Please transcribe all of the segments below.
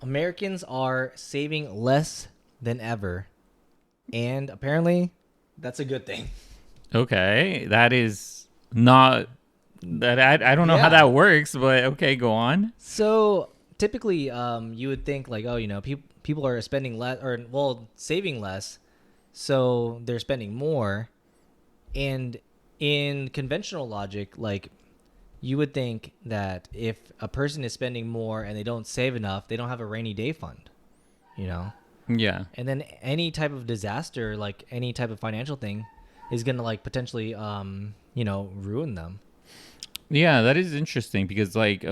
Americans are saving less than ever, and apparently, that's a good thing. Okay, that is not that I don't know how Yeah. that works, but okay, go on. So typically, you would think like, oh, people are spending less or well, saving less, so they're spending more. And in conventional logic, like you would think that if a person is spending more and they don't save enough, they don't have a rainy day fund, you know. Yeah. And then any type of disaster, like any type of financial thing, is gonna like potentially, ruin them. Yeah, that is interesting because like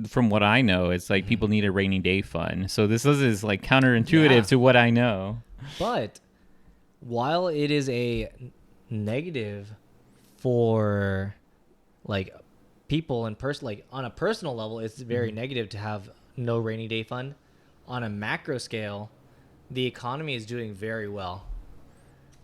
from what I know, it's like Hmm. people need a rainy day fund. So this is like counterintuitive Yeah, to what I know. but while it is a negative for like people and person, like on a personal level, it's very Mhm. negative to have no rainy day fund. On a macro scale, the economy is doing very well.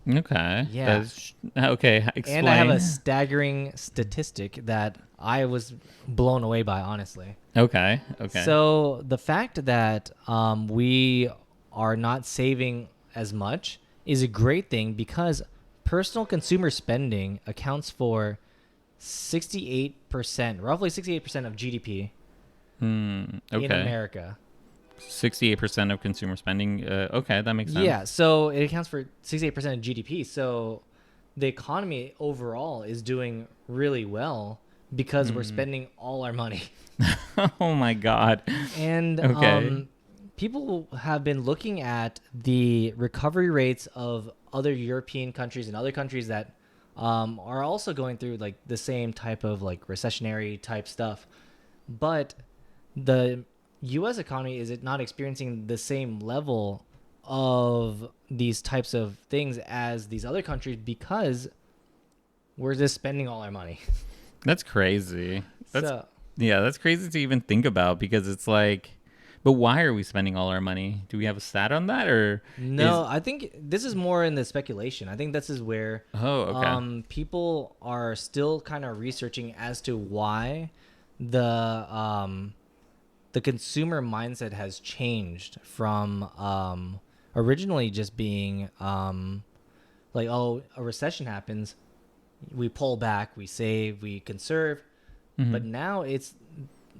Okay. Yeah. That's okay. And I have a Explain. staggering statistic that I was blown away by, honestly. Okay. Okay. So the fact that we are not saving as much is a great thing because personal consumer spending accounts for 68%, roughly 68% of GDP in Okay. America. 68% of consumer spending. Okay, that makes sense. Yeah, so it accounts for 68% of GDP. So the economy overall is doing really well because we're Mm. spending all our money. Oh my god. And Okay. people have been looking at the recovery rates of other European countries and other countries that are also going through like the same type of like recessionary type stuff. But the U.S. economy is it not experiencing the same level of these types of things as these other countries because we're just spending all our money. That's crazy. That's So yeah, that's crazy to even think about because it's like but why are we spending all our money? Do we have a stat on that or no, is I think this is more in the speculation. I think this is where oh, okay. people are still kind of researching as to why the um, the consumer mindset has changed from originally just being like, oh, a recession happens, we pull back, we save, we conserve, but Mhm. now it's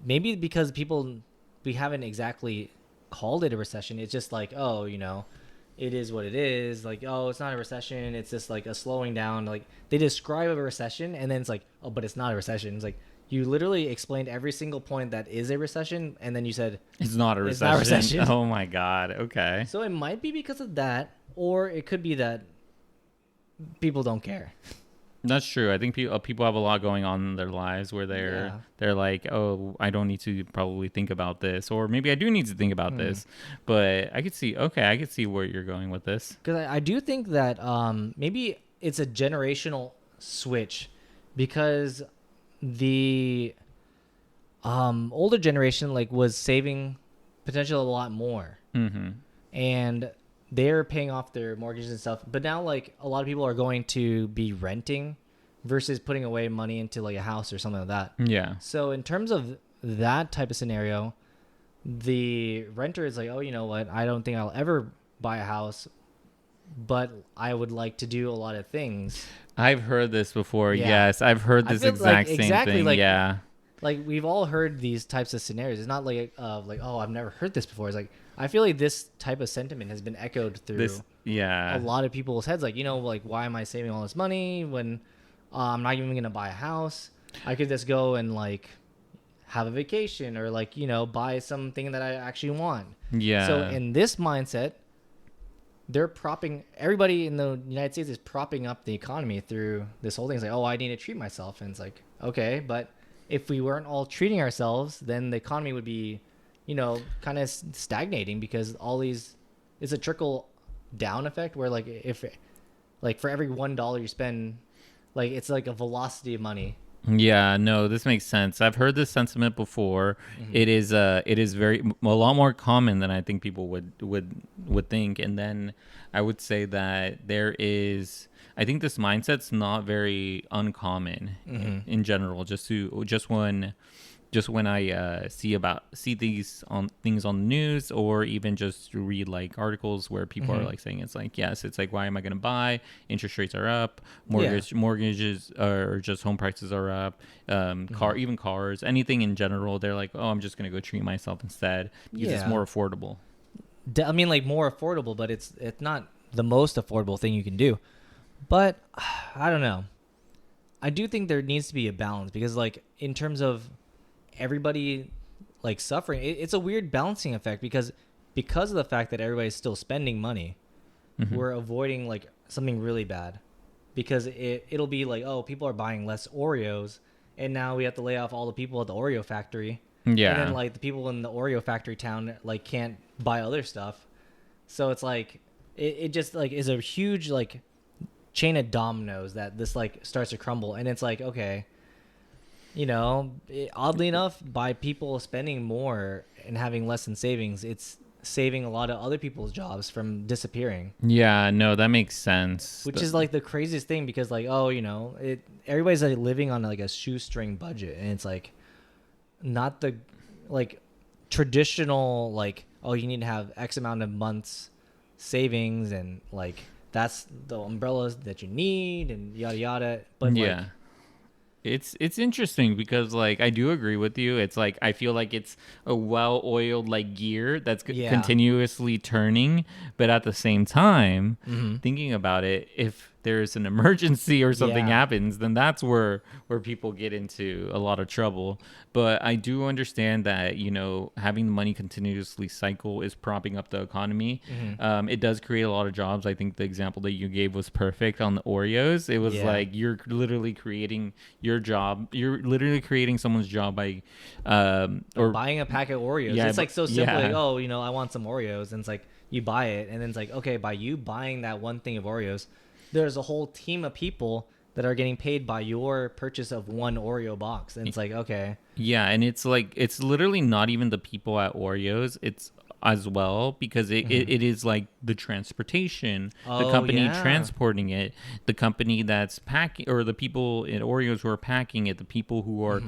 maybe because people we haven't exactly called it a recession. It's just like, oh, it is what it is. Like, oh, it's not a recession. It's just like a slowing down. Like they describe a recession, and then it's like, oh, but it's not a recession. It's like you literally explained every single point that is a recession, and then you said It's not a it's not a recession. recession. Oh my god. Okay. So it might be because of that, or it could be that people don't care. That's true. I think people have a lot going on in their lives where Yeah. they're like, "Oh, I don't need to probably think about this," or maybe I do need to think about Hmm. this. But I could see, okay, I could see where you're going with this. Because I do think that maybe it's a generational switch because the older generation like was saving potentially a lot more Mm-hmm. and they're paying off their mortgages and stuff, but now like a lot of people are going to be renting versus putting away money into like a house or something like that. Yeah. So in terms of that type of scenario, the renter is like, oh, you know what, I don't think I'll ever buy a house, but I would like to do a lot of things. I've heard this before. Yeah, Yes, I've heard I this feel like exact same exactly thing. Yeah. like we've all heard these types of scenarios. It's not like like, oh, I've never heard this before. It's like I feel like this type of sentiment has been echoed This through a yeah. lot of people's heads. Like, like why am I saving all this money when I'm not even gonna buy a house? I could just go and like have a vacation or like buy something that I actually want. So Yeah. in this mindset, they're propping everybody in the United States is propping up the economy through this whole thing. It's like, oh, I need to treat myself, and it's like, okay, but if we weren't all treating ourselves, then the economy would be, kind of stagnating because all these, it's a trickle down effect where like if like for every $1 you spend, like it's like a velocity of money. Yeah, no, this makes sense. I've heard this sentiment before. Mm-hmm. It is very a lot more common than I think people would think. And then I would say that there is I think this mindset's not very uncommon Mm-hmm. in general. Just when just when I see these on things on the news, or even just read like articles where people are like saying it's like, yes, it's like, why am I going to buy? Interest rates are up, Yeah. mortgages or just home prices are up, even cars, anything in general. They're like, oh, I'm just going to go treat myself instead because it's Yeah. more affordable. I mean, like more affordable, but it's not the most affordable thing you can do. But I don't know. I do think there needs to be a balance because, like, in terms of everybody like suffering, it's a weird balancing effect because of the fact that everybody's still spending money, we're avoiding like something really bad because it'll be like, oh, people are buying less Oreos, and now we have to lay off all the people at the Oreo factory, and then Yeah. like the people in the Oreo factory town like can't buy other stuff, so it's like it just like is a huge like chain of dominoes that this like starts to crumble, and it's like, okay, oddly enough, by people spending more and having less in savings, it's saving a lot of other people's jobs from disappearing, Yeah, no, that makes sense. which is like the craziest thing because like, oh, everybody's like living on like a shoestring budget, and it's like not the like traditional like, oh, you need to have X amount of months savings, and like that's the umbrellas that you need and yada yada, but like, Yeah. It's interesting because like I do agree with you. It's like I feel like it's a well-oiled like gear that's yeah. continuously turning, but at the same time, Mm-hmm. thinking about it, if there's an emergency or something Yeah. happens, then that's where people get into a lot of trouble. But I do understand that, having the money continuously cycle is propping up the economy. Mm-hmm. It does create a lot of jobs. I think the example that you gave was perfect on the Oreos. It was Yeah. like you're literally creating your job. You're literally creating someone's job by, Like or buying a pack of Oreos. yeah, It's like so simple. Like, yeah, oh, I want some Oreos, and it's like you buy it, and then it's like, okay, by you buying that one thing of Oreos, there's a whole team of people that are getting paid by your purchase of one Oreo box, and it's like, okay, yeah, and it's like it's literally not even the people at Oreos. It's as well because it is like the transportation, the oh company yeah, transporting it, the company that's packing, or the people in Oreos who are packing it, the people who are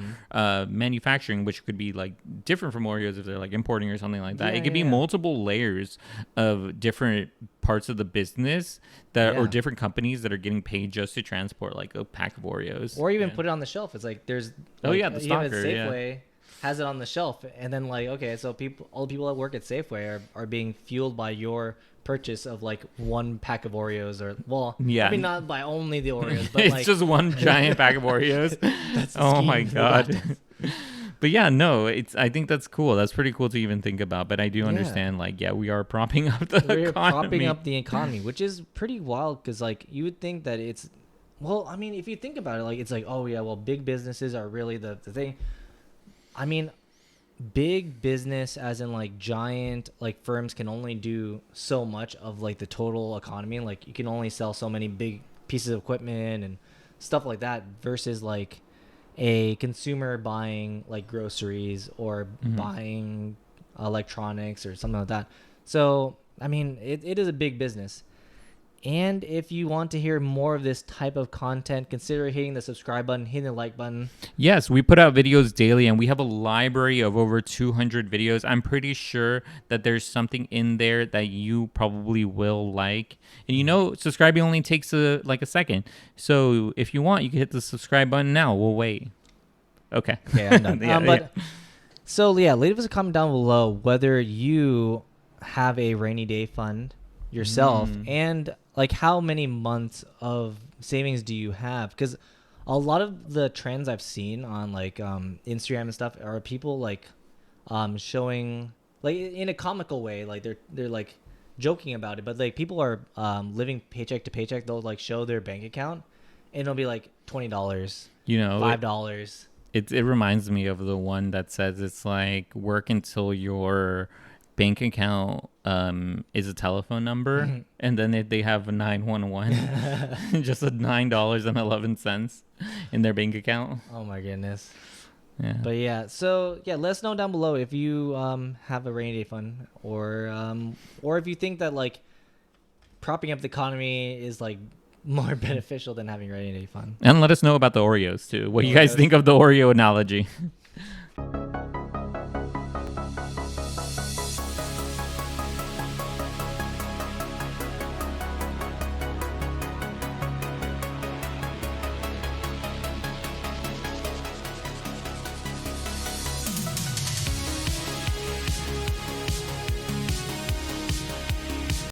manufacturing, which could be like different from Oreos if they're like importing or something like that. yeah, It could yeah, be yeah, multiple layers of different parts of the business or yeah. different companies that are getting paid just to transport like a pack of Oreos. Or even Yeah. put it on the shelf. It's like there's Oh like yeah, the even stalker. Yeah. Safeway has it on the shelf, and then like, okay, so all the people that work at Safeway are being fueled by your purchase of like one pack of Oreos, or well, I Yeah. mean not by only the Oreos, but It's like just one giant pack of Oreos. that's the Oh my scheme they got. god. But yeah, no, I think that's cool. That's pretty cool to even think about. But I do Yeah, understand, like, yeah, we are propping up the we're propping economy. up the economy, which is pretty wild because like you would think that it's, well, I mean, if you think about it, like it's like, oh yeah, well, big businesses are really the thing. I mean, big business as in like giant like firms can only do so much of like the total economy, like you can only sell so many big pieces of equipment and stuff like that, versus like a consumer buying like groceries or Mhm. buying electronics or something like that. So I mean, it is a big business. And if you want to hear more of this type of content, consider hitting the subscribe button, hitting the like button. Yes, we put out videos daily and we have a library of over 200 videos. I'm pretty sure that there's something in there that you probably will like. And subscribing only takes like a second. So if you want, you can hit the subscribe button now. We'll wait. Okay. Okay, I'm done. Yeah, yeah. But so yeah, leave us a comment down below whether you have a rainy day fund yourself, Mm. and like how many months of savings do you have? Because a lot of the trends I've seen on like Instagram and stuff are people like showing like in a comical way, like they're like joking about it, but like people are living paycheck to paycheck. They'll like show their bank account, and it'll be like $20, You know, $5. it reminds me of the one that says it's like work until your bank account is a telephone number, and then they have a 911, just a $9.11 in their bank account. Oh my goodness. Yeah. But yeah, so yeah, let us know down below if you have a rainy day fund, or if you think that like propping up the economy is like more beneficial than having a rainy day fund. And let us know about the Oreos too. What you guys Oreos. think of the Oreo analogy?